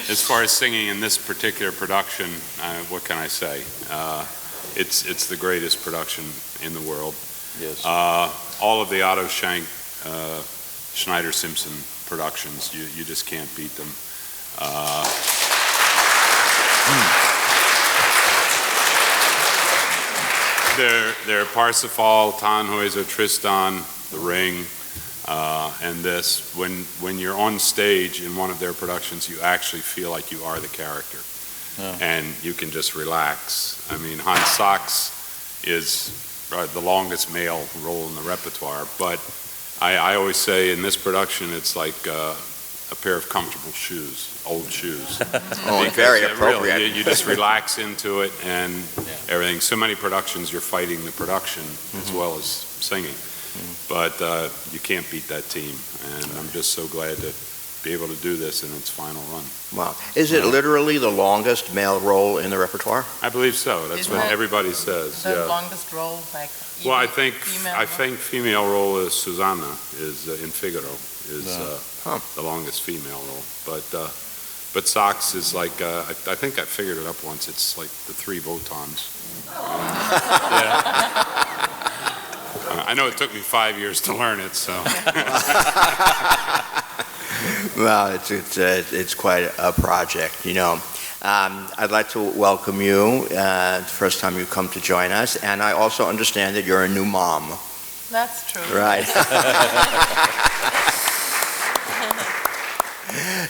As far as singing in this particular production, what can I say? It's the greatest production in the world. Yes. All of the Otto Schenk, Schneider-Simpson productions, you just can't beat them. They're Parsifal, Tannhäuser, Tristan, The Ring, and this. When you're on stage in one of their productions, you actually feel like you are the character. Yeah. And you can just relax. I mean, Hans Sachs is the longest male role in the repertoire, but I always say in this production it's like a pair of comfortable shoes, old shoes. Oh, very appropriate. Really, you just relax into it and everything. So many productions you're fighting the production as well as singing. But you can't beat that team, and I'm just so glad to be able to do this in its final run. Wow. Is it literally the longest male role in the repertoire? I believe so. That's what everybody says. The longest role, like well, I think female role is Susanna is in Figaro is the longest female role, but Sachs is like I think I figured it up once. It's like the 3 Votans. I know it took me 5 years to learn it, so. Well, it's quite a project, you know. I'd like to welcome you, the first time you come to join us, and I also understand that you're a new mom. That's true. Right.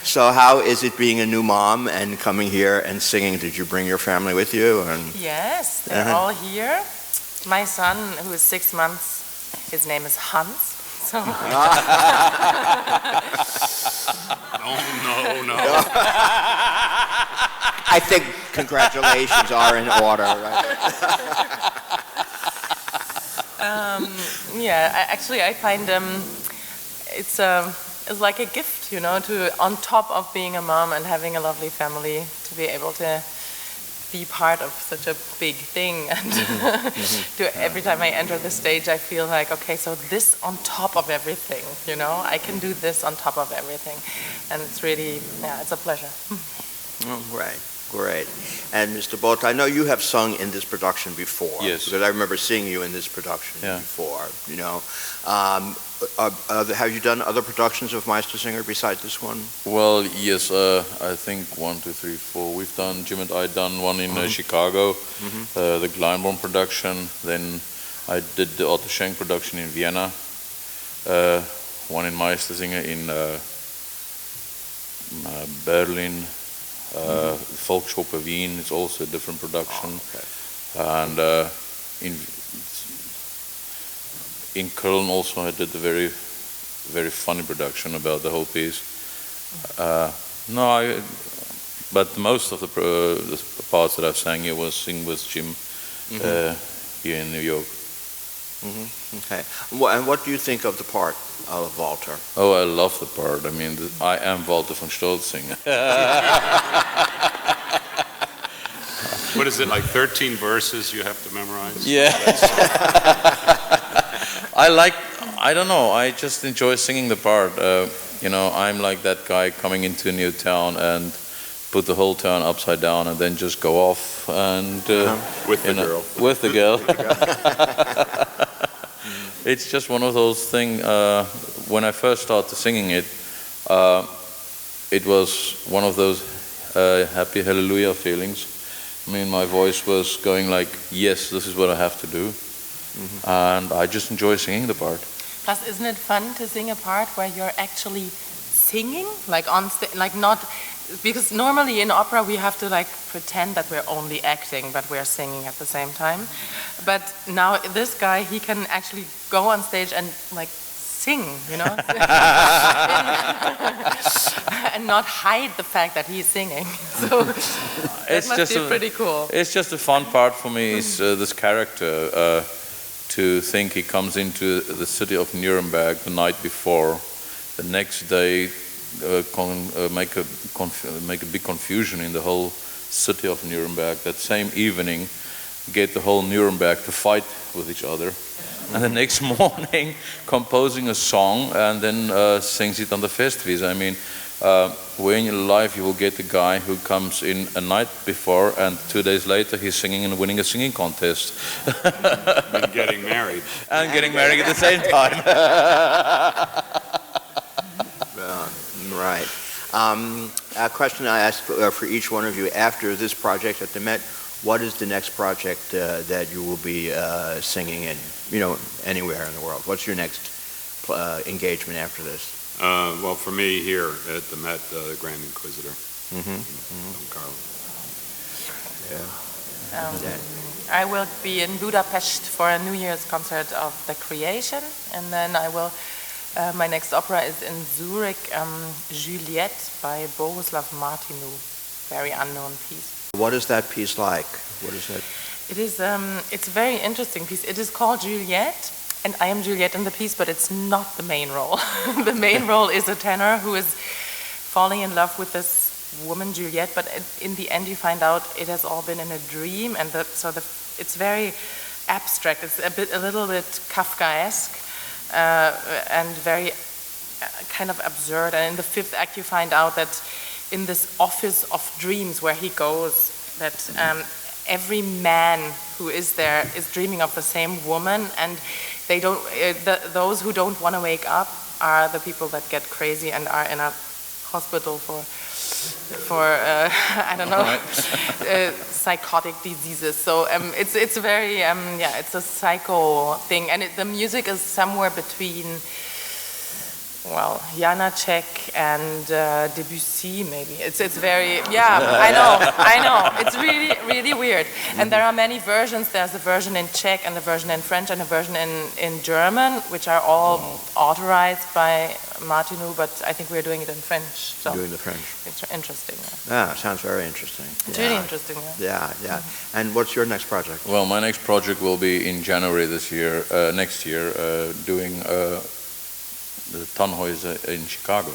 So how is it being a new mom and coming here and singing? Did you bring your family with you? Yes, they're all here. My son, who is 6 months, his name is Hans. So. No. I think congratulations are in order, right? I find it's like a gift, you know, to on top of being a mom and having a lovely family, to be able to be part of such a big thing, and every time I enter the stage I feel like, okay, so this on top of everything, you know, I can do this on top of everything, and it's really, it's a pleasure. Oh, great. And Mr. Botha, I know you have sung in this production before. Yes. Because I remember seeing you in this production before, you know. Have you done other productions of Meistersinger besides this one? Well, yes, I think 1, 2, 3, 4. We've done, Jim and I done one in Chicago, the Kleinborn production. Then I did the Otto Schenk production in Vienna, one in Meistersinger in Berlin, Volksoper Wien is also a different production. And in Köln also I did a very, very funny production about the whole piece. But most of the parts that I've sang here was sing with Jim here in New York. Okay. And what do you think of the part of Walther? Oh, I love the part. I mean, I am Walther von Stolzing. What is it, like 13 verses you have to memorize? Yeah. I don't know, I just enjoy singing the part. You know, I'm like that guy coming into a new town and put the whole town upside down and then just go off and... with the girl. With the girl. It's just one of those things, when I first started singing it, it was one of those happy hallelujah feelings. I mean, my voice was going like, yes, this is what I have to do. And I just enjoy singing the part. Plus, isn't it fun to sing a part where you're actually singing? Like on stage, like not, because normally in opera we have to like pretend that we're only acting, but we're singing at the same time. But now this guy, he can actually go on stage and like sing, you know? And not hide the fact that he's singing. So it must be pretty cool. It's just a fun part for me, is this character. To think he comes into the city of Nuremberg the night before, the next day make a big confusion in the whole city of Nuremberg. That same evening, get the whole Nuremberg to fight with each other, and the next morning composing a song and then sings it on the Festwiese. I mean, where in your life you will get the guy who comes in a night before and 2 days later he's singing and winning a singing contest. And getting married. And getting married at the same time. Right. A question I ask for each one of you, after this project at the Met, what is the next project that you will be singing in, anywhere in the world? What's your next engagement after this? Well, for me here at the Met, the Grand Inquisitor. Don Carlo. I will be in Budapest for a New Year's concert of The Creation, and then I will. My next opera is in Zurich, Juliette by Bohuslav Martinu, very unknown piece. What is that piece like? What is that? It is. It's a very interesting piece. It is called Juliette, and I am Juliette in the piece, but it's not the main role. The main role is a tenor who is falling in love with this woman Juliette, but in the end you find out it has all been in a dream, and it's very abstract. It's a little bit Kafkaesque. And very kind of absurd. And in the fifth act you find out that in this office of dreams where he goes, that every man who is there is dreaming of the same woman, and they don't. Those who don't want to wake up are the people that get crazy and are in a hospital for I don't know, psychotic diseases. So it's very it's a psycho thing, and the music is somewhere between Janacek and Debussy maybe. It's very I know it's really weird. And there are many versions. There's a version in Czech and a version in French and a version in German, which are all authorized by Martinu, but I think we're doing it in French. So doing the French. It's interesting. Yeah, sounds very interesting. It's really interesting. Yeah. And what's your next project? Well, my next project will be in January next year, doing the Tannhäuser in Chicago.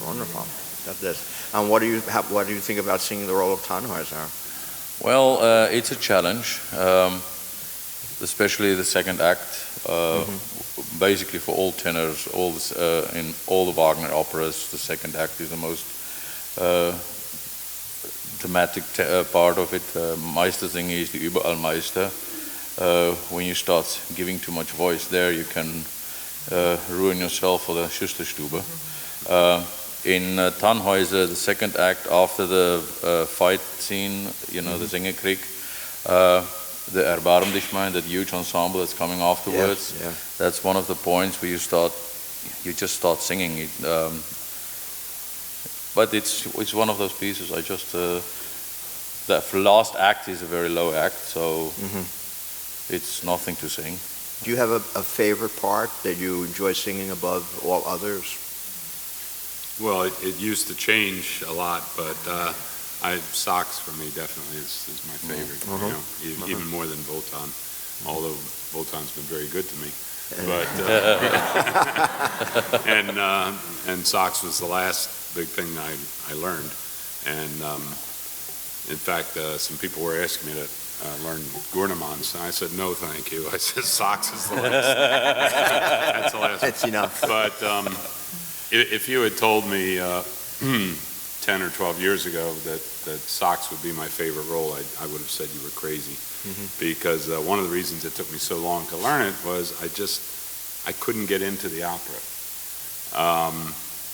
Wonderful. Got this. And what do you think about singing the role of Tannhäuser? Well, it's a challenge, especially the second act. Basically, for all tenors, in all the Wagner operas, the second act is the most dramatic part of it. Meistersinger is the Überallmeister. When you start giving too much voice there, you can ruin yourself for the Schusterstube. In Tannhäuser, the second act, after the fight scene, the Singerkrieg, the Erbarm dich mein, that huge ensemble that's coming afterwards, that's one of the points where you just start singing it. But it's one of those pieces. The last act is a very low act, so it's nothing to sing. Do you have a favorite part that you enjoy singing above all others? Well, it used to change a lot, but Sachs for me definitely is my favorite. Even more than Wotan, although Wotan's been very good to me. But and Sachs was the last big thing I learned, and in fact, some people were asking me to learn Gurnemans, and I said no, thank you. I said Sachs is the last. That's the last. That's enough. But if you had told me 10 or 12 years ago that Sachs would be my favorite role, I would have said you were crazy. Because one of the reasons it took me so long to learn it was I couldn't get into the opera.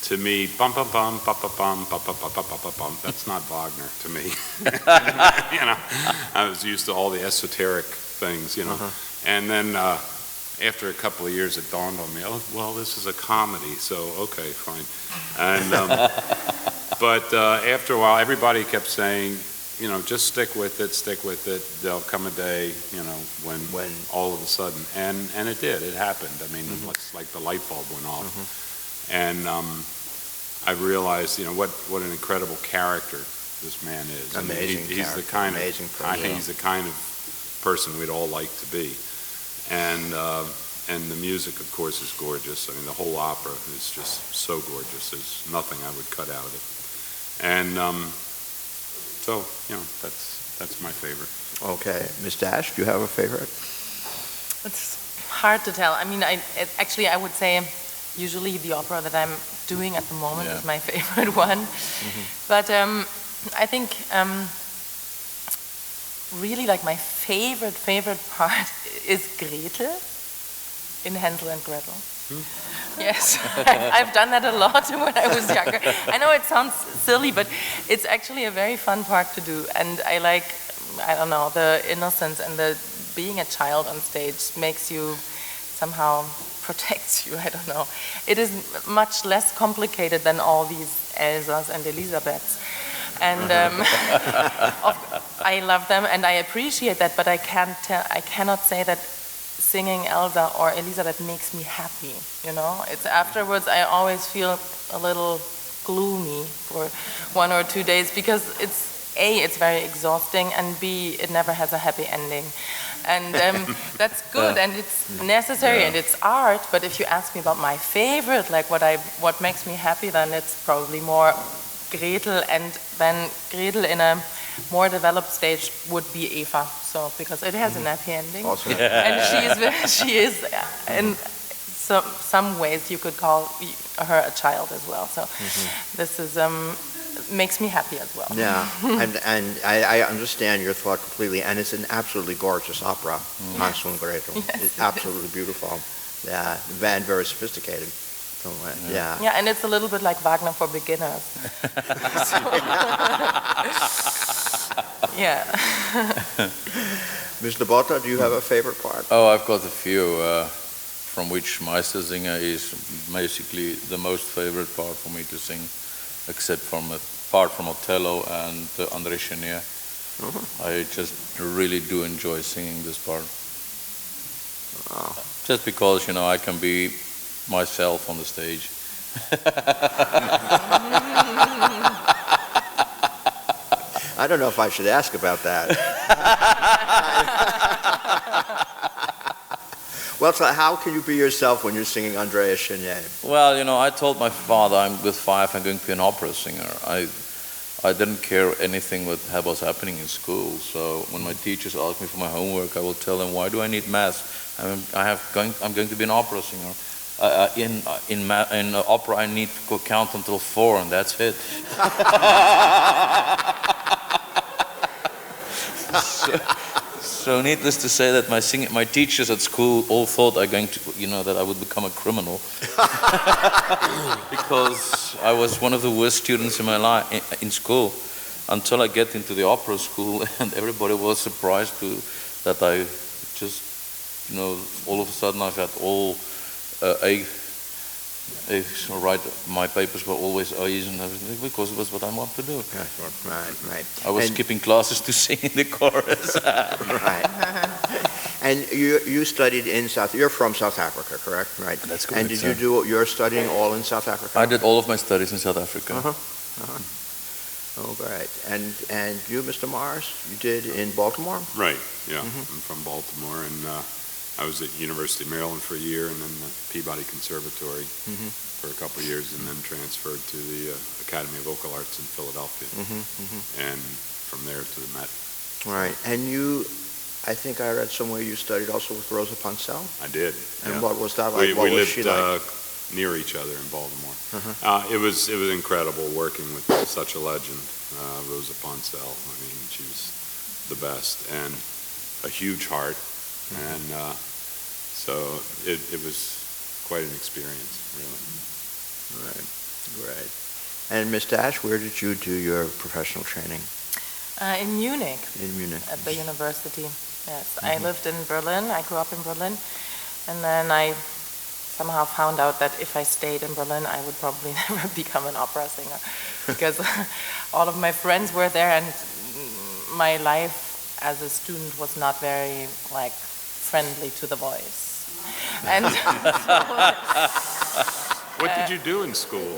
To me, bum bum bum bum bum bum bum bum bum bum bum. That's not Wagner to me. I was used to all the esoteric things, And then after a couple of years, it dawned on me, oh, well, this is a comedy, so okay, fine. And but after a while, everybody kept saying, just stick with it. There'll come a day, when all of a sudden, and it did. It happened. I mean, it's like the light bulb went off, and I realized, what an incredible character this man is. Amazing. He's the kind he's the kind of person we'd all like to be, and the music, of course, is gorgeous. I mean, the whole opera is just so gorgeous. There's nothing I would cut out of it, and so that's my favorite. Okay, Ms. Dasch, do you have a favorite? It's hard to tell. I mean, I would say usually the opera that I'm doing at the moment is my favorite one. But I think really like my favorite part is Gretel in Hansel and Gretel. Yes, I've done that a lot when I was younger. I know it sounds silly, but it's actually a very fun part to do. And I like, I don't know, the innocence and the being a child on stage makes you somehow protects you, I don't know. It is much less complicated than all these Elsas and Elisabeths. And I love them and I appreciate that, but I cannot say that singing Elsa or Elisabeth makes me happy, you know? It's afterwards I always feel a little gloomy for 1 or 2 days because it's very exhausting, and B, it never has a happy ending. And that's good and it's necessary and it's art, but if you ask me about my favorite, like what makes me happy, then it's probably more Gretel, and then Gretel in a more developed stage would be Eva, so because it has a happy ending. Also. And she is in some ways you could call her a child as well. So this is makes me happy as well. Yeah, and I understand your thought completely, and it's an absolutely gorgeous opera, Hansel and Gretel. Yes, it's absolutely beautiful. Yeah, and very sophisticated. So, yeah. Yeah, and it's a little bit like Wagner for beginners. Yeah. Mr. Botha, do you have a favorite part? Oh, I've got a few, from which Meistersinger is basically the most favorite part for me to sing, except apart from Othello and André Chenier. I just really do enjoy singing this part. Just because, you know, I can be myself on the stage. I don't know if I should ask about that. Well, so how can you be yourself when you're singing Andrea Chenier? Well, you know, I told my father with 5 I'm going to be an opera singer. I didn't care anything what was happening in school. So when my teachers ask me for my homework, I will tell them, why do I need math? I'm going to be an opera singer. In opera, I need to count until 4, and that's it. So needless to say that my teachers at school all thought that I would become a criminal because I was one of the worst students in my life in school until I get into the opera school, and everybody was surprised that I just, you know, all of a sudden I've had all A's, right? My papers were always A's and everything because it was what I wanted to do. Right. I was skipping classes to sing in the chorus. Right. And you studied in you're from South Africa, correct? Right. That's correct. And did you do your studying all in South Africa? I did all of my studies in South Africa. Oh, great. And you, Mr. Mars, you did in Baltimore? Right, yeah. I'm from Baltimore, and I was at University of Maryland for a year, and then the Peabody Conservatory for a couple of years, and then transferred to the Academy of Vocal Arts in Philadelphia, and from there to the Met. Right. And you, I think I read somewhere you studied also with Rosa Ponsell? I did. And what was that like? We lived near each other in Baltimore. It was incredible working with such a legend, Rosa Ponsell. I mean, she was the best, and a huge heart. And so it was quite an experience, really. Right, great. And Ms. Dasch, where did you do your professional training? In Munich. In Munich. At the university, yes. I lived in Berlin, I grew up in Berlin, and then I somehow found out that if I stayed in Berlin, I would probably never become an opera singer, because all of my friends were there, and my life as a student was not very, friendly to the voice. And what did you do in school?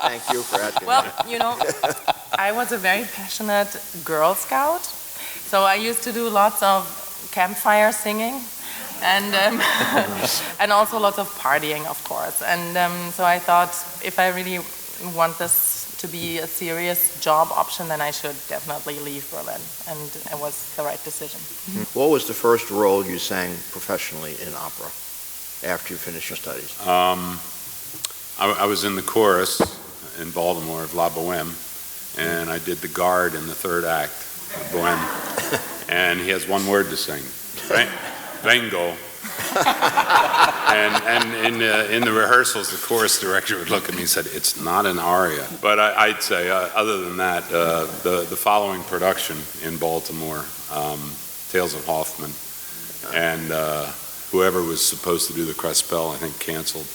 Thank you for asking. Well, you know, I was a very passionate Girl Scout, so I used to do lots of campfire singing, and and also lots of partying, of course. And so I thought, if I really want this to be a serious job option, then I should definitely leave Berlin, and it was the right decision. What was the first role you sang professionally in opera? after you finish your studies? I was in the chorus in Baltimore of La Boheme, and I did the guard in the third act of Boheme. And he has one word to sing, Vengo. and in the rehearsals, the chorus director would look at me and said, "It's not an aria." But I'd say, other than that, the following production in Baltimore, Tales of Hoffman, and whoever was supposed to do the Crespel, I think, canceled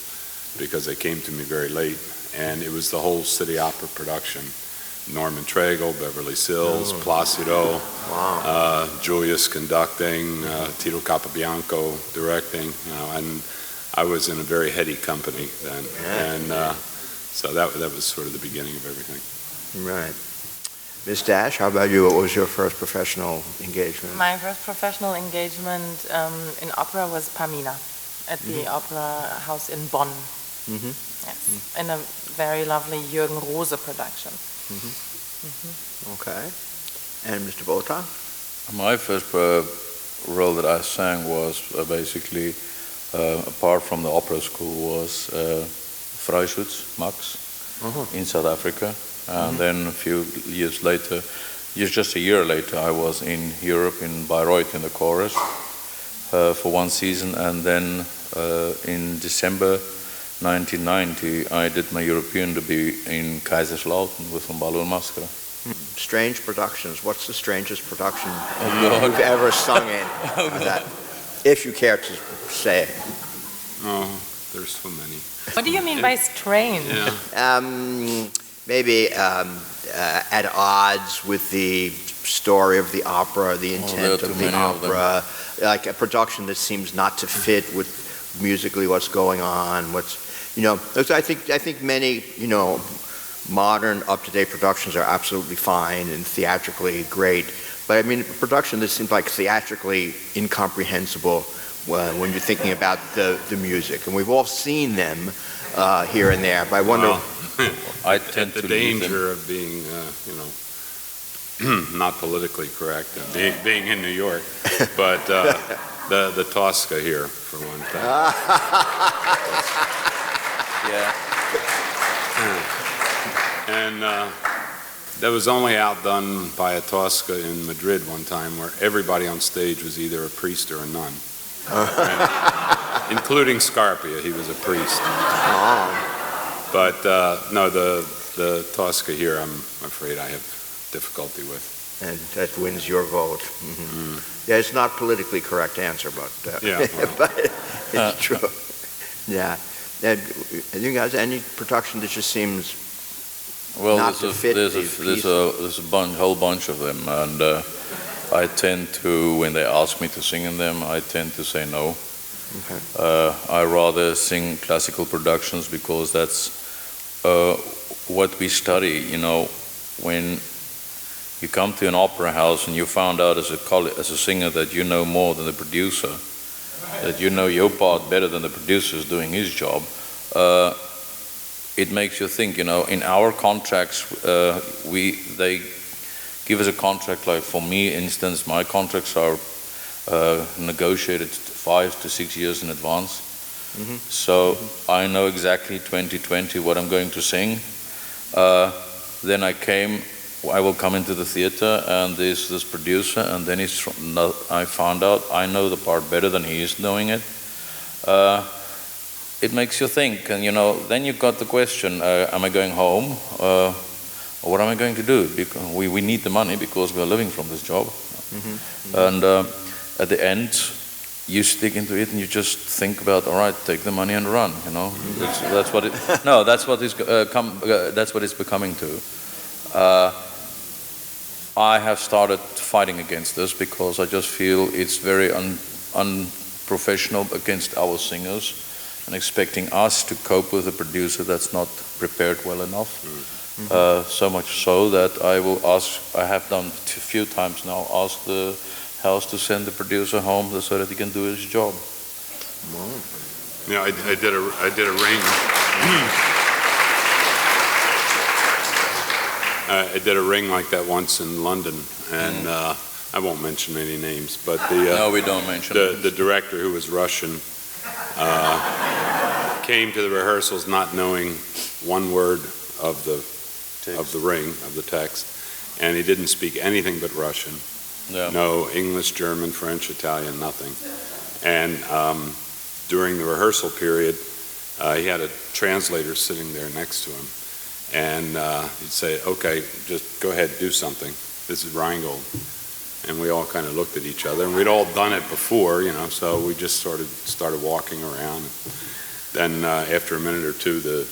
because they came to me very late, and it was the whole City Opera production. Norman Traeger, Beverly Sills, Placido, Julius conducting, Tito Capobianco directing, and I was in a very heady company then, and so that was sort of the beginning of everything. Right. Ms. Dasch, how about you? What was your first professional engagement? My first professional engagement in opera was Pamina at the Opera House in Bonn. Yes, in a very lovely Jürgen Rose production. Okay. And Mr. Botha? My first role that I sang was basically, apart from the opera school, was Freischutz, Max, in South Africa. And then a few years later, just a year later, I was in Europe, in Bayreuth, in the chorus for one season. And then in December 1990, I did my European debut in Kaiserslautern with Ballo and Maschera. Strange productions. What's the strangest production you've ever sung in? That, if you care to say. Oh, there's so many. What do you mean by strange? Yeah. Maybe at odds with the story of the opera, the intent of the opera, like a production that seems not to fit with musically what's going on. I think many modern up-to-date productions are absolutely fine and theatrically great, but I mean a production that seems like theatrically incomprehensible when you're thinking about the music, and we've all seen them here and there. But I wonder. Well, I tend the to danger of being, not politically correct, being in New York, but the Tosca here, for one thing. And that was only outdone by a Tosca in Madrid one time, where everybody on stage was either a priest or a nun, including Scarpia. He was a priest. But no, the Tosca here, I'm afraid I have difficulty with. And that wins your vote. Yeah, it's not politically correct answer, but but it's true. Yeah. And you guys, any production that just seems not to fit there's a whole bunch of them, and I tend to, when they ask me to sing in them, I tend to say no. Okay. I rather sing classical productions because that's what we study. When you come to an opera house and you found out as a singer that you know more than the producer, that you know your part better than the producer is doing his job, it makes you think. In our contracts, they give us a contract. Like for me, instance, my contracts are negotiated 5 to 6 years in advance. So I know exactly 2020 what I'm going to sing. Then I will come into the theater, and there's this producer, and then I found out I know the part better than he is knowing it. It makes you think, and then you've got the question, am I going home? Or what am I going to do? Because we need the money because we are living from this job. And at the end, you stick into it and you just think about, all right, take the money and run. That's what it's becoming to. I have started fighting against this because I just feel it's very unprofessional against our singers and expecting us to cope with a producer that's not prepared well enough. So much so that I have done a few times now, ask the house to send the producer home so that he can do his job. I did a ring. I did a ring like that once in London, and I won't mention any names, but no, we don't mention the director, who was Russian, came to the rehearsals not knowing one word of the ring, of the text, and he didn't speak anything but Russian. Yeah. No English, German, French, Italian, nothing. And during the rehearsal period, he had a translator sitting there next to him, and he'd say, "Okay, just go ahead, do something. This is Rheingold." And we all kind of looked at each other, and we'd all done it before, so we just started walking around. Then after a minute or two, the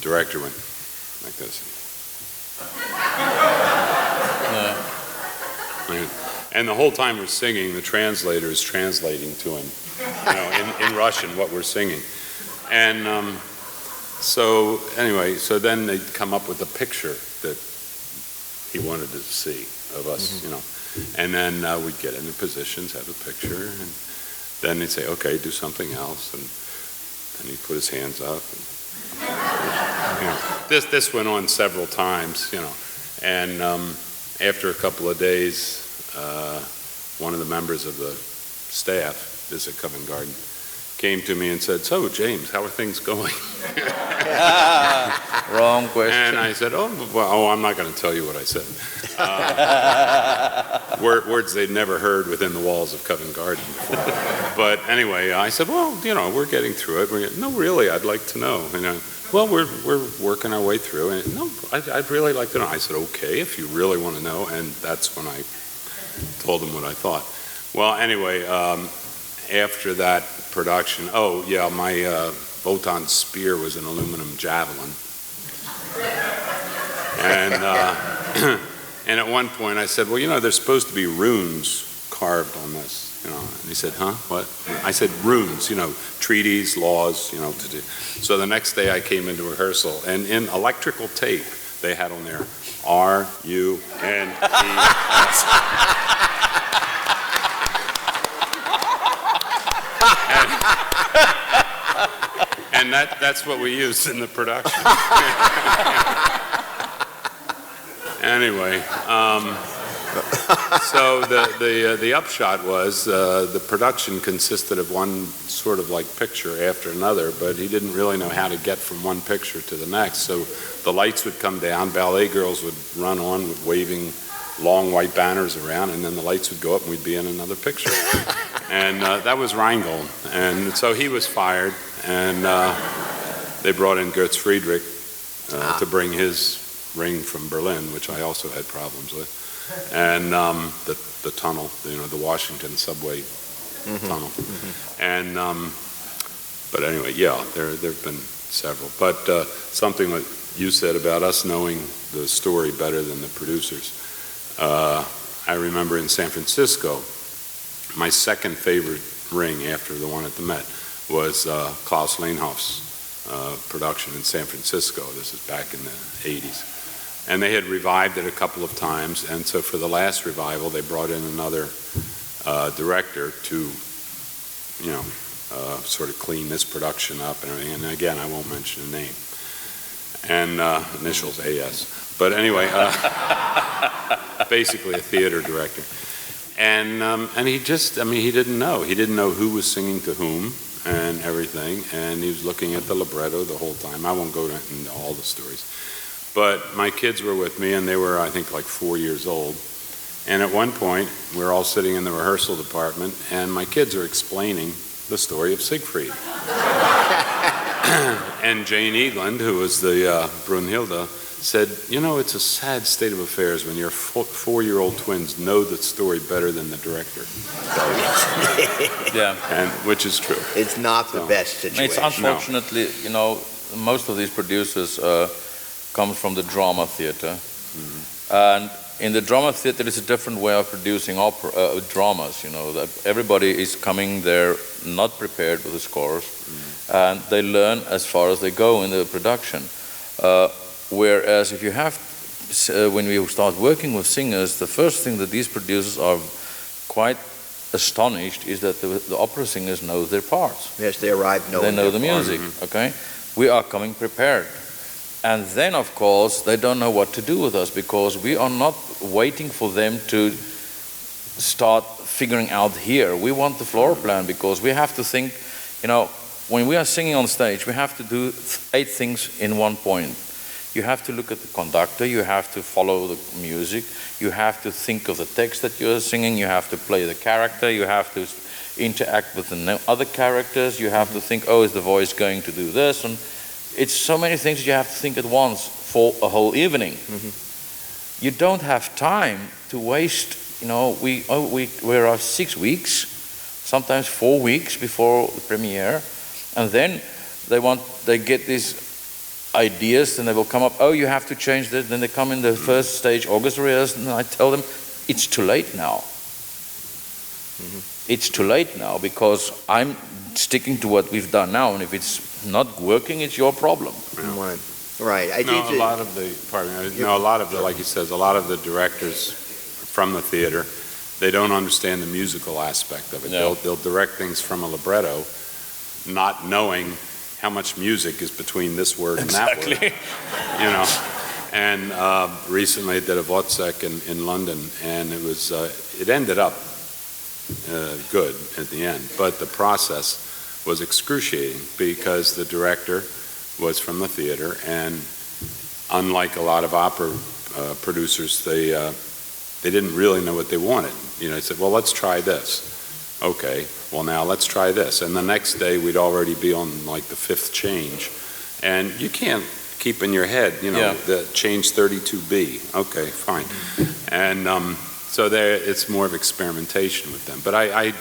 director went like this. And the whole time we're singing, the translator is translating to him, in Russian what we're singing. And so then they'd come up with a picture that he wanted to see of us, And then we'd get into positions, have a picture, and then they'd say, "Okay, do something else." And then he'd put his hands up. And, this went on several times, And after a couple of days, one of the members of the staff, visit Covent Garden, came to me and said, "So, James, how are things going?" Wrong question. And I said, I'm not going to tell you what I said. Words they'd never heard within the walls of Covent Garden before. But anyway, I said, we're getting through it. No, really, I'd like to know. Well, we're working our way through. And no, I'd really like to know. I said, okay, if you really want to know. And that's when I told them what I thought. Well, anyway, after that production, my Wotan's spear was an aluminum javelin. And at one point I said, well, there's supposed to be runes carved on this, And he said, huh, what? I said, runes, treaties, laws, to do. So the next day I came into rehearsal, and in electrical tape, they had on there, R-U-N-E-S. And that's what we used in the production. Anyway, so the upshot was the production consisted of one sort of like picture after another, but he didn't really know how to get from one picture to the next. So the lights would come down, ballet girls would run on with waving long white banners around, and then the lights would go up and we'd be in another picture. And that was Rheingold. And so he was fired, and they brought in Götz Friedrich to bring his ring from Berlin, which I also had problems with, and the tunnel, the Washington subway tunnel. And but anyway, there've been several. But something that you said about us knowing the story better than the producers. I remember in San Francisco, my second favorite ring after the one at the Met was Klaus Leinhoff's production in San Francisco. This is back in the 80s. And they had revived it a couple of times, and so for the last revival, they brought in another director to, sort of clean this production up and everything. And again, I won't mention a name. And initials AS. But anyway, basically a theater director. And he just, he didn't know. He didn't know who was singing to whom and everything, and he was looking at the libretto the whole time. I won't go into all the stories. But my kids were with me, and they were, I think, like 4 years old. And at one point, we're all sitting in the rehearsal department, and my kids are explaining the story of Siegfried. And Jane Edlund, who was the Brunhilde, said, it's a sad state of affairs when your 4-year-old twins know the story better than the director. Yeah, and which is true. It's not the best situation. It's unfortunately, most of these producers come from the drama theater, and in the drama theater, it's a different way of producing dramas. That everybody is coming there not prepared with the scores, and they learn as far as they go in the production. Whereas if you have, when we start working with singers, the first thing that these producers are quite astonished is that the opera singers know their parts. Yes, they arrive knowing they know the music. Okay, we are coming prepared. And then, of course, they don't know what to do with us because we are not waiting for them to start figuring out here. We want the floor plan because we have to think, You know, when we are singing on stage, we have to do 8 things in one point. You have to look at the conductor, you have to follow the music, you have to think of the text that you're singing, you have to play the character, you have to interact with the other characters, you have to think, oh, is the voice going to do this? And it's so many things you have to think at once for a whole evening. You don't have time to waste, you know, we're 6 weeks, sometimes 4 weeks before the premiere, and then they get these ideas and they will come up, oh, you have to change this, then they come in the first stage August rehearsal, and I tell them, it's too late now. It's too late now because I'm sticking to what we've done now, and if it's not working, it's your problem. Right. I think a lot of the, like he says, a lot of the directors from the theater, they don't understand the musical aspect of it. No. They'll direct things from a libretto, not knowing how much music is between this word and that word. You know. And recently I did a Votsek in London, and it ended up good at the end, but the process was excruciating because the director was from the theater, and unlike a lot of opera producers, they didn't really know what they wanted. You know, they said, well, let's try this. Okay, well, now let's try this. And the next day we'd already be on like the 5th change, and you can't keep in your head, you know, the change 32B. Okay, fine. And so it's more of experimentation with them. But I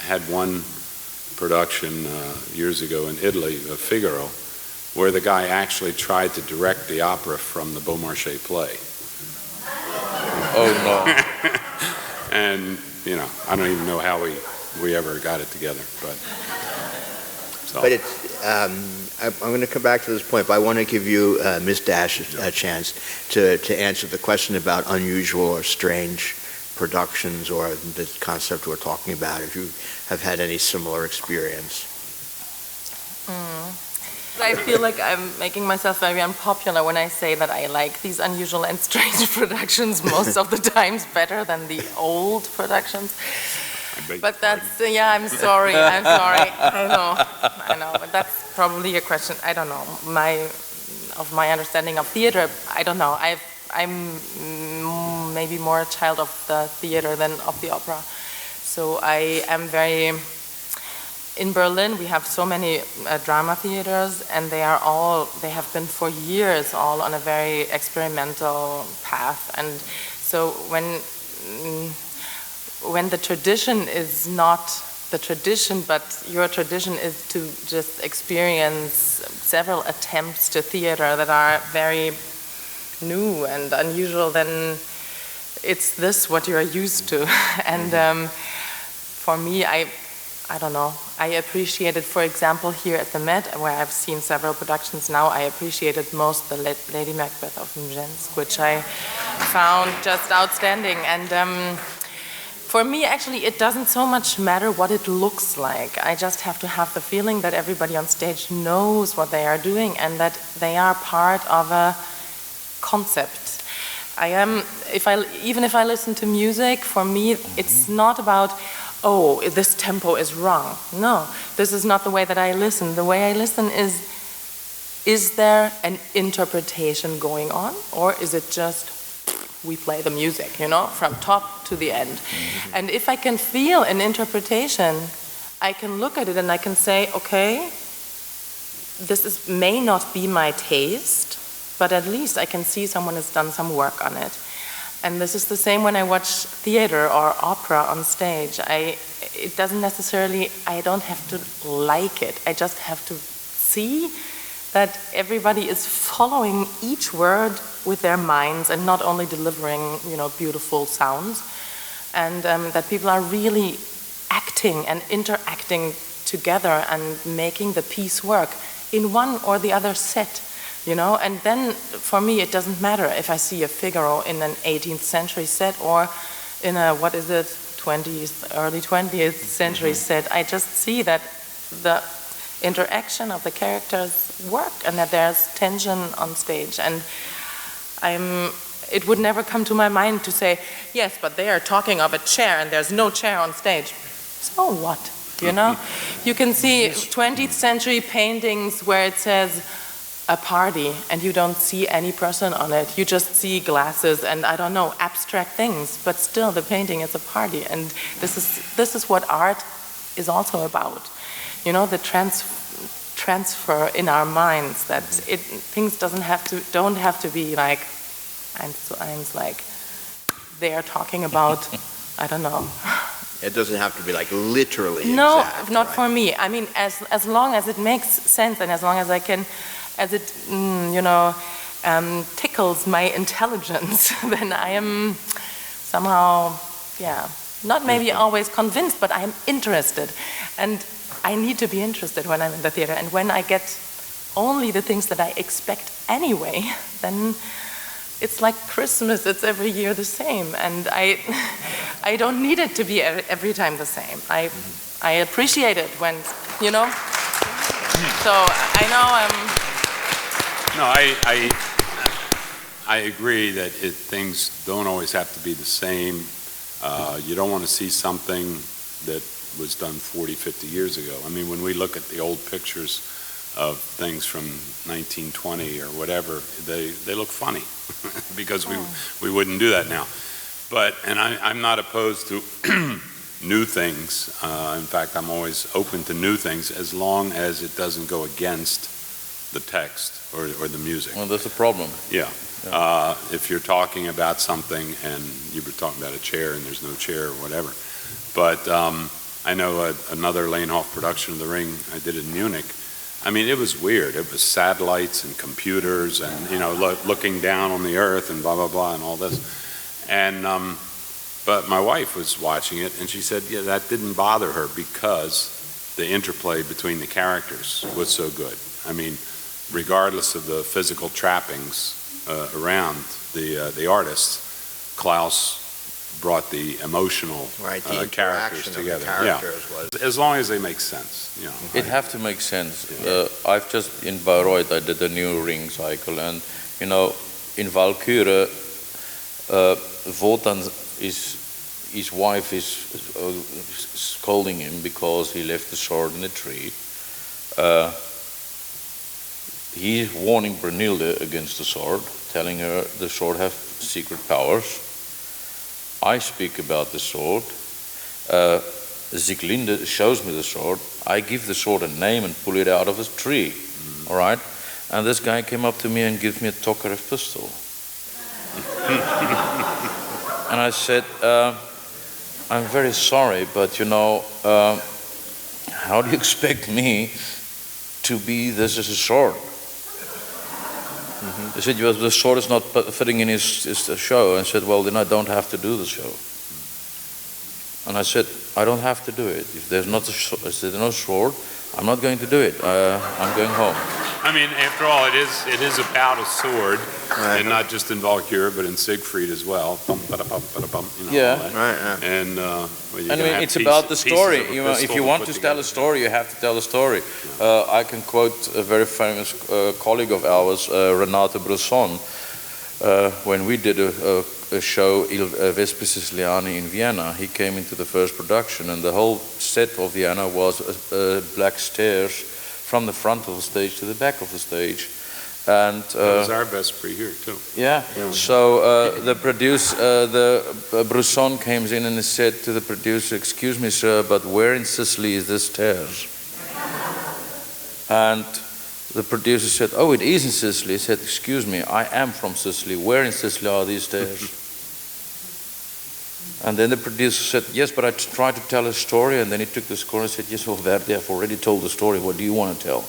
had one production years ago in Italy, Figaro, where the guy actually tried to direct the opera from the Beaumarchais play. Oh, no. And, you know, I don't even know how we ever got it together. But it's, I'm going to come back to this point, but I want to give you, Ms. Dasch, a chance to answer the question about unusual or strange productions, or the concept we're talking about, if you have had any similar experience. I feel like I'm making myself very unpopular when I say that I like these unusual and strange productions most of the times better than the old productions. But that's, I'm sorry. I know, but that's probably a question, I don't know, of my understanding of theater, I don't know. I'm maybe more a child of the theater than of the opera. So I am in Berlin we have so many drama theaters, and they have been for years all on a very experimental path. And so when the tradition is not the tradition, but your tradition is to just experience several attempts to theater that are very new and unusual, then it's this what you're used to. And for me, I don't know, I appreciated, for example, here at the Met, where I've seen several productions now, I appreciated most the Lady Macbeth of Mzhensk, which I found just outstanding. And for me, actually, it doesn't so much matter what it looks like. I just have to have the feeling that everybody on stage knows what they are doing and that they are part of a concept. Even if I listen to music, for me, it's not about, oh, this tempo is wrong. No, this is not the way that I listen. The way I listen is there an interpretation going on, or is it just we play the music, you know, from top to the end? And if I can feel an interpretation, I can look at it and I can say, okay, this may not be my taste, but at least I can see someone has done some work on it. And this is the same when I watch theater or opera on stage. It doesn't necessarily, I don't have to like it. I just have to see that everybody is following each word with their minds and not only delivering, you know, beautiful sounds. And that people are really acting and interacting together and making the piece work in one or the other set. You know, and then for me it doesn't matter if I see a Figaro in an 18th century set or in a, early 20th century set. I just see that the interaction of the characters work and that there's tension on stage. And it would never come to my mind to say, yes, but they are talking of a chair and there's no chair on stage. So what? you know? You can see 20th century paintings where it says a party and you don't see any person on it. You just see glasses and, I don't know, abstract things, but still the painting is a party. And this is what art is also about. You know, the transfer in our minds, that things don't have to be like 1 to 1, like they're talking about, I don't know. It doesn't have to be like literally No, exact, not right? for me. I mean, as long as it makes sense and as long as I can, as it, you know, tickles my intelligence, then I am somehow, yeah, not maybe always convinced, but I am interested. And I need to be interested when I'm in the theater. And when I get only the things that I expect anyway, then it's like Christmas, it's every year the same. And I don't need it to be every time the same. I appreciate it when, you know. So I know No, I agree that things don't always have to be the same. You don't want to see something that was done 40, 50 years ago. I mean, when we look at the old pictures of things from 1920 or whatever, they look funny because we wouldn't do that now. But, and I'm not opposed to new things. In fact, I'm always open to new things as long as it doesn't go against the text or the music. Well, that's a problem. Yeah. If you're talking about something and you were talking about a chair and there's no chair or whatever. But I know another Lanehoff production of The Ring I did in Munich. I mean, it was weird. It was satellites and computers and, you know, looking down on the earth and blah, blah, blah and all this. And, but my wife was watching it and she said, yeah, that didn't bother her because the interplay between the characters was so good. I mean, regardless of the physical trappings around the artists, Klaus brought the emotional characters together. As long as they make sense, you know. It have to make sense. I've just in Bayreuth I did a new ring cycle, and you know, in Valkyrie, Wotan his wife is scolding him because he left the sword in the tree. He's warning Brunhilde against the sword, telling her the sword have secret powers. I speak about the sword. Sieglinde shows me the sword. I give the sword a name and pull it out of a tree. All right? And this guy came up to me and gave me a Tokarev pistol. And I said, I'm very sorry, but you know, how do you expect me to be this as a sword? He said, well, the sword is not fitting in his show. And I said, well, then I don't have to do the show. And I said, I don't have to do it. If there's no sword, I'm not going to do it. I'm going home. I mean, after all, it is about a sword, and not just in Valkyrie, but in Siegfried as well. Bum, ba-da, bum, ba-da, bum, you know, yeah. all that. Right. And well, I mean, it's about the story. You know, if you want to tell a story, you have to tell a story. I can quote a very famous colleague of ours, Renate Bresson, when we did a show, Il Vespi Siciliani in Vienna. He came into the first production, and the whole set of Vienna was black stairs from the front of the stage to the back of the stage. And that was our Vespri here too. Yeah. So the Bresson came in and he said to the producer, "Excuse me, sir, but where in Sicily is this stairs?" And the producer said, "Oh, it is in Sicily." He said, "Excuse me, I am from Sicily. Where in Sicily are these stairs?" And then the producer said, "Yes, but I tried to tell a story." And then he took the score and said, "Yes, well, Verdi, I've already told the story. What do you want to tell?"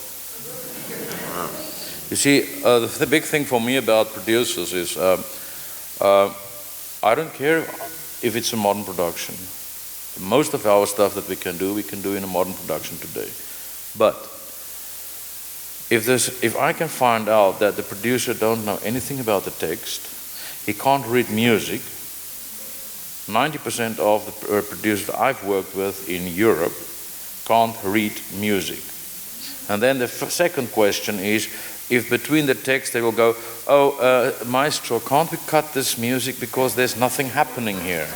You see, the big thing for me about producers is I don't care if it's a modern production. Most of our stuff that we can do in a modern production today. But if I can find out that the producer don't know anything about the text, he can't read music. 90% of the producers I've worked with in Europe can't read music. And then the second question is, if between the text they will go, "Oh, maestro, can't we cut this music because there's nothing happening here?"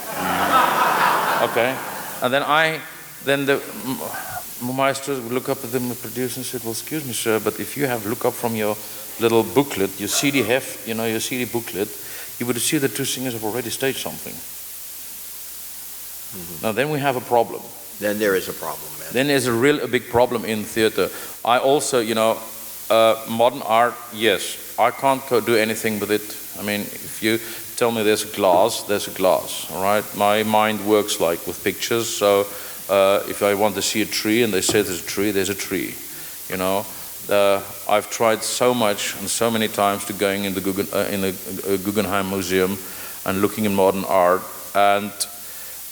Okay? And then then the maestro would look up at them, the producer, and said, well, excuse me, sir, but if you have look up from your little booklet, your CD heft, your CD booklet, you would see the two singers have already staged something. Now then we have a problem. Then there is a problem, man. Then there's a big problem in theater. I also, modern art, yes, I can't do anything with it. I mean, if you tell me there's a glass, all right? My mind works like with pictures, so if I want to see a tree and they say there's a tree, I've tried so much and so many times to going in the Guggenheim Museum and looking in modern art, and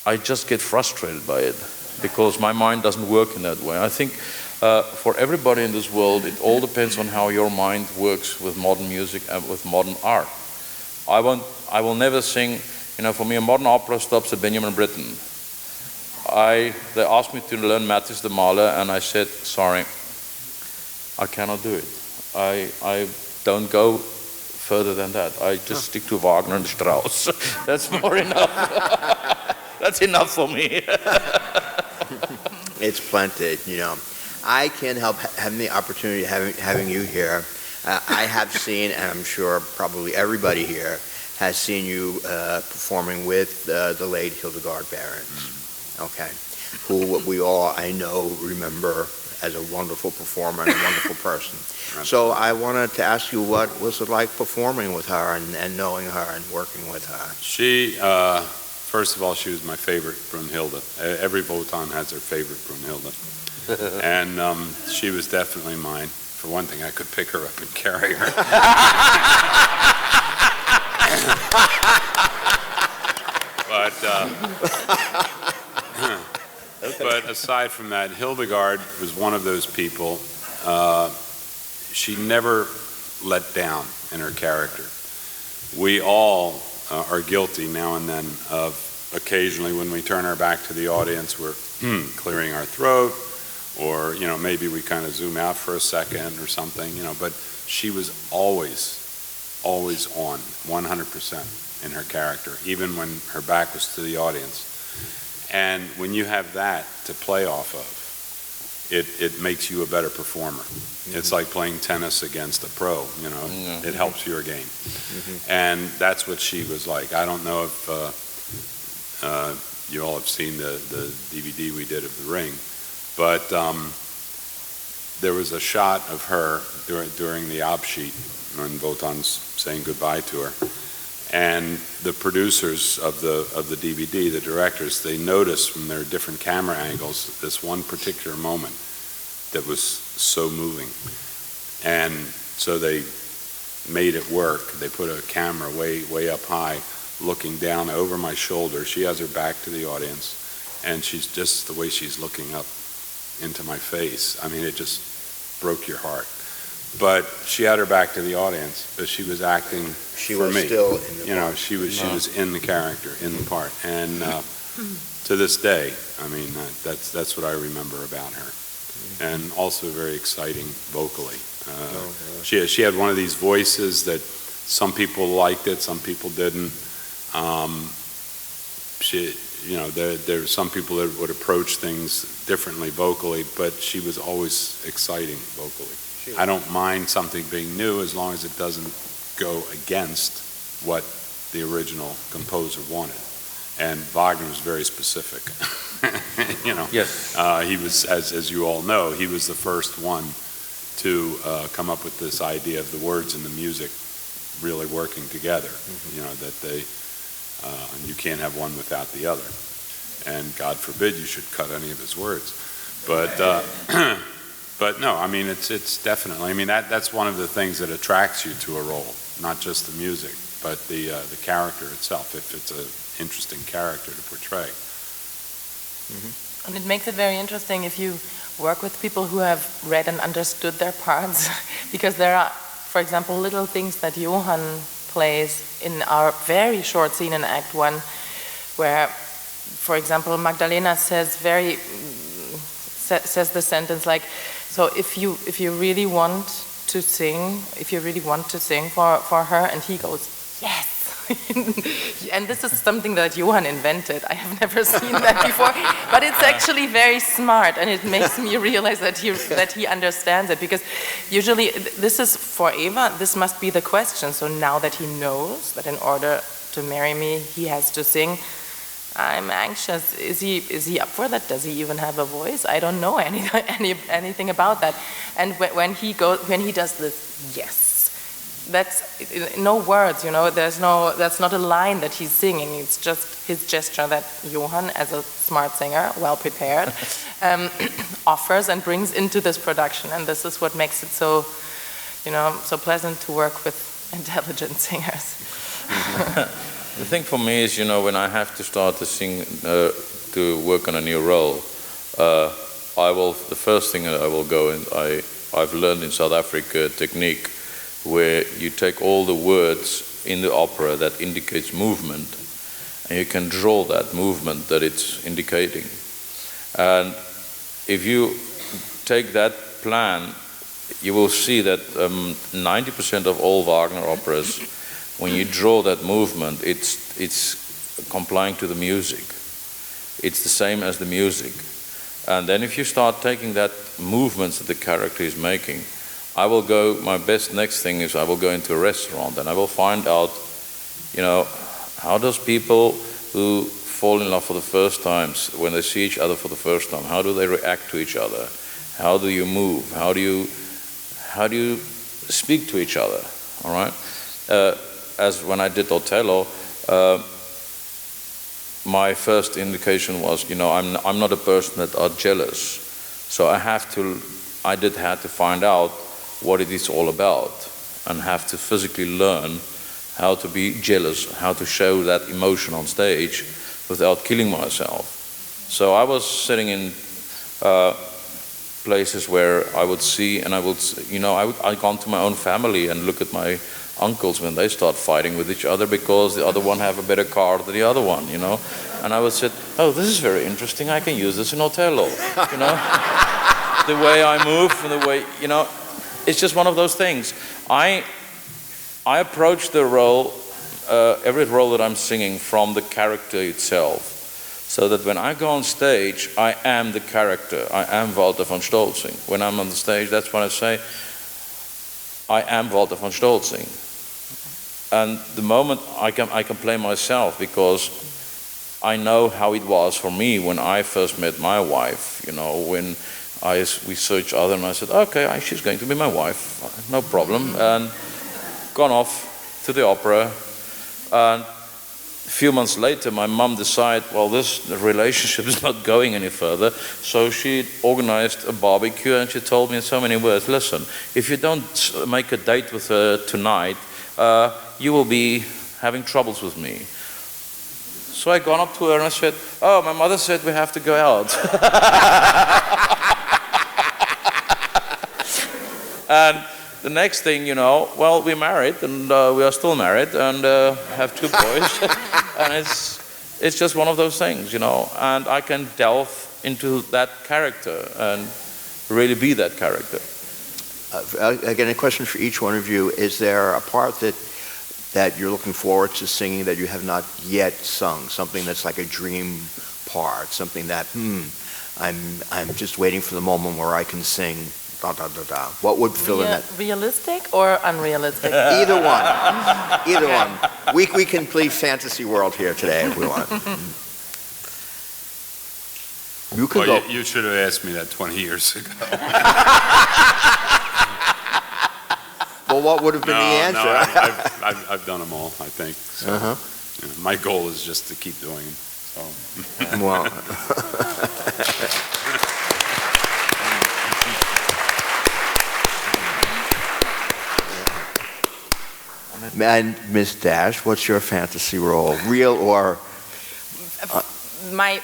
I just get frustrated by it because my mind doesn't work in that way. I think for everybody in this world, it all depends on how your mind works with modern music and with modern art. I will never sing, for me a modern opera stops at Benjamin Britten. They asked me to learn Matthäus de Mahler, and I said, sorry, I cannot do it. I don't go further than that. I just stick to Wagner and Strauss. That's more enough. That's enough for me. It's plenty, I can't help having the opportunity of having you here. I have seen, and I'm sure probably everybody here has seen you performing with the late Hildegard Behrens, okay, who we all, I know, remember as a wonderful performer and a wonderful person. So I wanted to ask you, what was it like performing with her and knowing her and working with her? She, first of all, she was my favorite Brunhilde. Every Wotan has their favorite Brunhilde. And she was definitely mine. For one thing, I could pick her up and carry her. But aside from that, Hildegard was one of those people. She never let down in her character. We all are guilty now and then of occasionally when we turn our back to the audience, we're clearing our throat, or maybe we kind of zoom out for a second or something, but she was always on 100% in her character, even when her back was to the audience. And when you have that to play off of, it makes you a better performer. Mm-hmm. It's like playing tennis against a pro, mm-hmm. It helps your game. Mm-hmm. And that's what she was like. I don't know if you all have seen the DVD we did of The Ring, but there was a shot of her during the Abschied when Wotan's saying goodbye to her. And the producers of the DVD, the directors, they noticed from their different camera angles this one particular moment that was so moving. And so they made it work. They put a camera way up high, looking down over my shoulder. She has her back to the audience, and she's just the way she's looking up into my face. I mean, it just broke your heart. But she had her back to the audience, but she was acting she for was me. Still in the part. She was in the character, in the part, and to this day, I mean, that's what I remember about her, and also very exciting vocally. She had one of these voices that some people liked it, some people didn't. There's some people that would approach things differently vocally, but she was always exciting vocally. I don't mind something being new as long as it doesn't go against what the original composer wanted. And Wagner was very specific. Yes. He was, as you all know, he was the first one to come up with this idea of the words and the music really working together. Mm-hmm. That you can't have one without the other. And God forbid you should cut any of his words. But but no, I mean, it's definitely, I mean, that's one of the things that attracts you to a role, not just the music, but the character itself, if it's an interesting character to portray. Mm-hmm. And it makes it very interesting if you work with people who have read and understood their parts, because there are, for example, little things that Johan plays in our very short scene in Act 1, where, for example, Magdalena says the sentence like, so if you really want to sing for her, and he goes, yes. And this is something that Johan invented. I have never seen that before, but it's actually very smart, and it makes me realize that he understands it, because usually this is for Eva, this must be the question. So now that he knows that in order to marry me, he has to sing, I'm anxious. Is he up for that? Does he even have a voice? I don't know anything about that. And when he does this, yes. That's no words, that's not a line that he's singing. It's just his gesture that Johan, as a smart singer, well prepared, offers and brings into this production. And this is what makes it so, so pleasant to work with intelligent singers. The thing for me is, when I have to start to sing, to work on a new role, the first thing that I will go and I've learned in South Africa a technique where you take all the words in the opera that indicates movement, and you can draw that movement that it's indicating. And if you take that plan, you will see that 90% of all Wagner operas, when you draw that movement, it's complying to the music. It's the same as the music. And then if you start taking that movements that the character is making, my best next thing is I will go into a restaurant and I will find out, how does people who fall in love for the first time, when they see each other for the first time, how do they react to each other? How do you move? How do you speak to each other? All right? As when I did Othello, my first indication was, I'm not a person that are jealous. So I did have to find out what it is all about, and have to physically learn how to be jealous, how to show that emotion on stage without killing myself. So I was sitting in places where I would see, and I'd gone to my own family and look at my uncles when they start fighting with each other because the other one have a better car than the other one, And I would say, oh, this is very interesting, I can use this in Othello, The way I move and the way, it's just one of those things. I approach the role, every role that I'm singing, from the character itself. So that when I go on stage, I am the character. I am Walther von Stolzing. When I'm on the stage, that's what I say. I am Walther von Stolzing. And the moment I can play myself, because I know how it was for me when I first met my wife, when we saw each other and I said, okay, she's going to be my wife, no problem. And gone off to the opera. And a few months later, my mom decided, well, this relationship is not going any further. So she organized a barbecue and she told me in so many words, listen, if you don't make a date with her tonight, you will be having troubles with me. So I gone up to her and I said, oh, my mother said we have to go out. And the next thing, we're married, and we are still married, and have 2 boys. And it's just one of those things, and I can delve into that character and really be that character. Again, a question for each one of you. Is there a part that you're looking forward to singing that you have not yet sung? Something that's like a dream part, something that, I'm just waiting for the moment where I can sing da da da da. What would fill in that? Realistic or unrealistic? Either one. Either one. We can play fantasy world here today if we want. You can go. You should have asked me that 20 years ago. Well, what would have been the answer? No, I've done them all, I think. So, my goal is just to keep doing them. So. Well. And Ms. Dasch, what's your fantasy role? Real or? I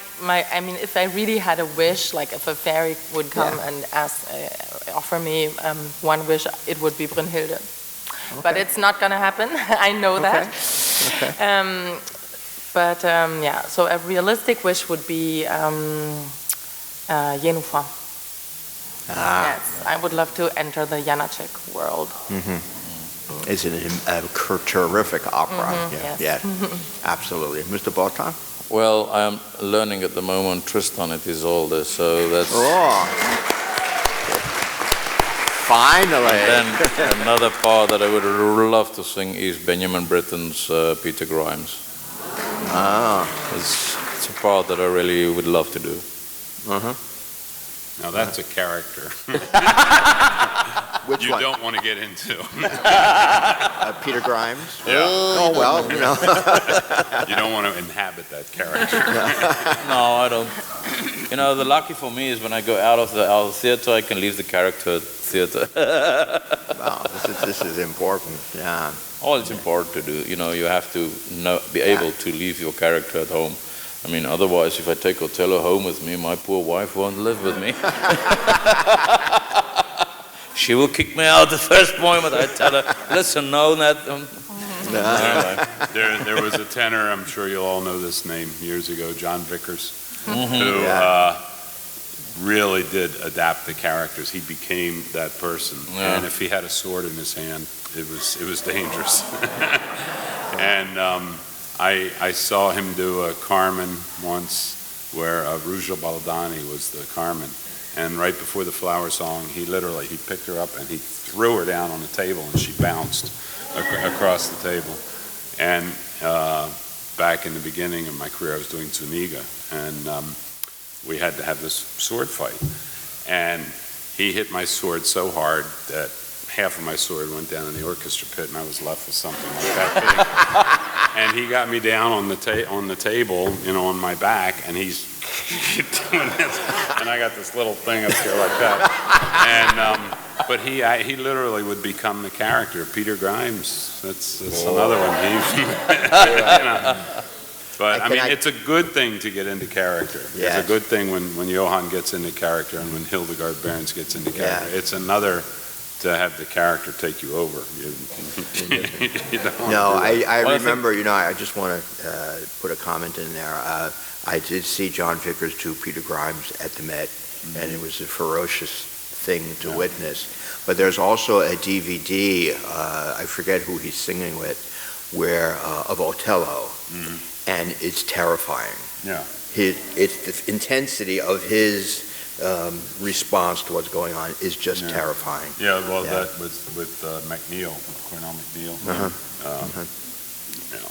mean, if I really had a wish, like if a fairy would come and offer me one wish, it would be Brünnhilde. Okay. But it's not going to happen. I know that. Okay. So a realistic wish would be Jennifer. Yes, I would love to enter the Janacek world. Mm-hmm. is a terrific opera. yes. Absolutely. Mr. Botha? Well, I'm learning at the moment Tristan at Isolde, so that's... Oh. Finally. Then another part that I would love to sing is Benjamin Britten's Peter Grimes. It's a part that I really would love to do. Now that's a character Which you one? don't want to get into. Peter Grimes? Yeah. Oh, well, you know. You don't want to inhabit that character. No, I don't. You know, the lucky for me is when I go out of the theater, I can leave the character theater. Wow, this is important. Yeah. All it's important to do. You know, you have to be able to leave your character at home. I mean, otherwise, if I take Othello home with me, my poor wife won't live with me. She will kick me out the first moment I tell her, listen, no, that... Anyway. There was a tenor, I'm sure you'll all know this name, years ago, John Vickers, who really did adapt the characters. He became that person. Yeah. And if he had a sword in his hand, it was dangerous. And I saw him do a Carmen once where Ruggio Baldani was the Carmen. And right before the flower song, he picked her up and he threw her down on the table and she bounced across the table. And back in the beginning of my career, I was doing Zuniga, and we had to have this sword fight. And he hit my sword so hard that half of my sword went down in the orchestra pit, and I was left with something like that big. And he got me down on the table, you know, on my back, and he's doing this, and I got this little thing up here like that. And but he literally would become the character. Peter Grimes, that's another one. You know. But I mean, it's a good thing to get into character. Yes. It's a good thing when Johan gets into character and when Hildegard Behrens gets into character. It's another to have the character take you over. I remember, you know, I just want to put a comment in there. I did see John Vickers do Peter Grimes at the Met, and it was a ferocious thing to witness. But there's also a DVD, I forget who he's singing with, of Othello, and it's terrifying. Yeah. It's the intensity of his response to what's going on is just terrifying. Yeah, well, that with McNeil, with Cornell McNeil. You know.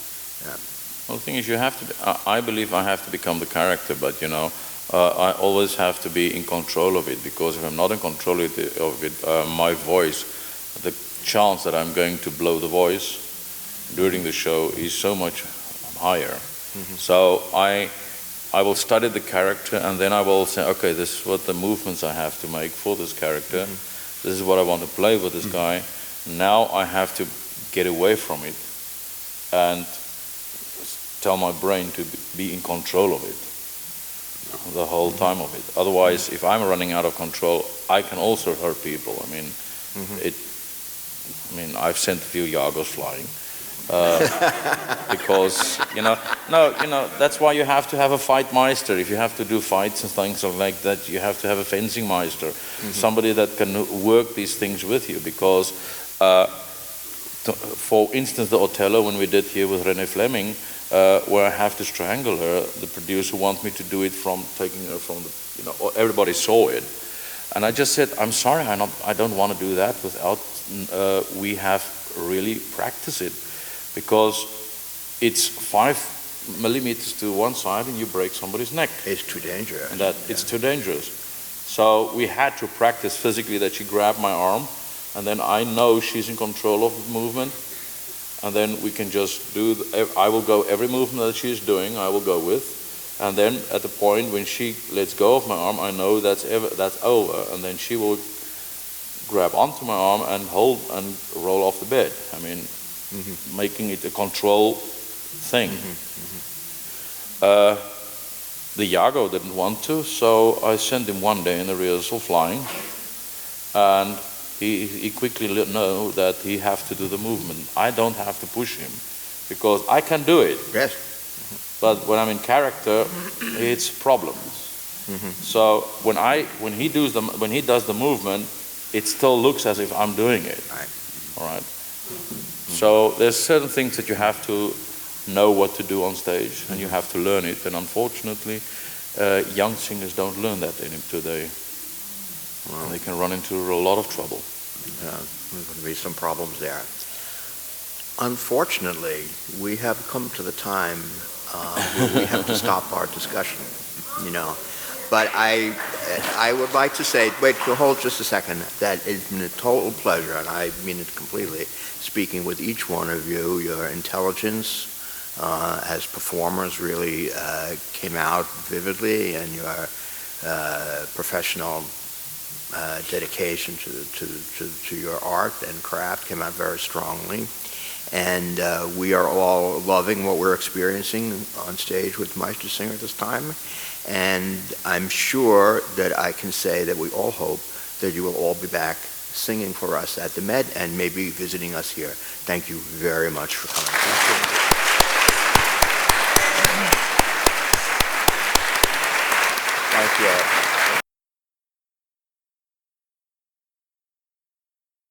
Well, the thing is, you have to. I believe I have to become the character, but you know, I always have to be in control of it, because if I'm not in control of it, my voice, the chance that I'm going to blow the voice during the show is so much higher. So I will study the character, and then I will say, okay, this is what the movements I have to make for this character. This is what I want to play with this guy. Now I have to get away from it and tell my brain to be in control of it the whole time of it. Otherwise, if I'm running out of control, I can also hurt people. I mean, I've sent a few Yagos flying. Because that's why you have to have a fight meister. If you have to do fights and things like that, you have to have a fencing meister, somebody that can work these things with you. Because, for instance, the Othello when we did here with Renee Fleming, where I have to strangle her, the producer wants me to do it from taking her from the, everybody saw it, and I just said, I'm sorry, I don't want to do that without we have really practiced it. Because it's 5 millimeters to one side and you break somebody's neck. It's too dangerous. And it's too dangerous. So we had to practice physically that she grabbed my arm, and then I know she's in control of the movement, and then we can just I will go every movement that she's doing, I will go with, and then at the point when she lets go of my arm, I know that's over, and then she will grab onto my arm and hold and roll off the bed. I mean, making it a control thing. The Iago didn't want to, so I sent him one day in the rehearsal flying, and he quickly know that he have to do the movement. I don't have to push him, because I can do it. Yes. But when I'm in character, it's problems. So when he does the movement, it still looks as if I'm doing it. Right. All right. So there's certain things that you have to know what to do on stage, and you have to learn it. And unfortunately, young singers don't learn that today. And they can run into a lot of trouble. Yeah, there's going to be some problems there. Unfortunately, we have come to the time where we have to stop our discussion, you know. But I would like to say, wait, hold just a second, that it's been a total pleasure, and I mean it completely, speaking with each one of you. Your intelligence as performers really came out vividly, and your professional dedication to your art and craft came out very strongly. And we are all loving what we're experiencing on stage with Meistersinger this time. And I'm sure that I can say that we all hope that you will all be back singing for us at the Met and maybe visiting us here. Thank you very much for coming.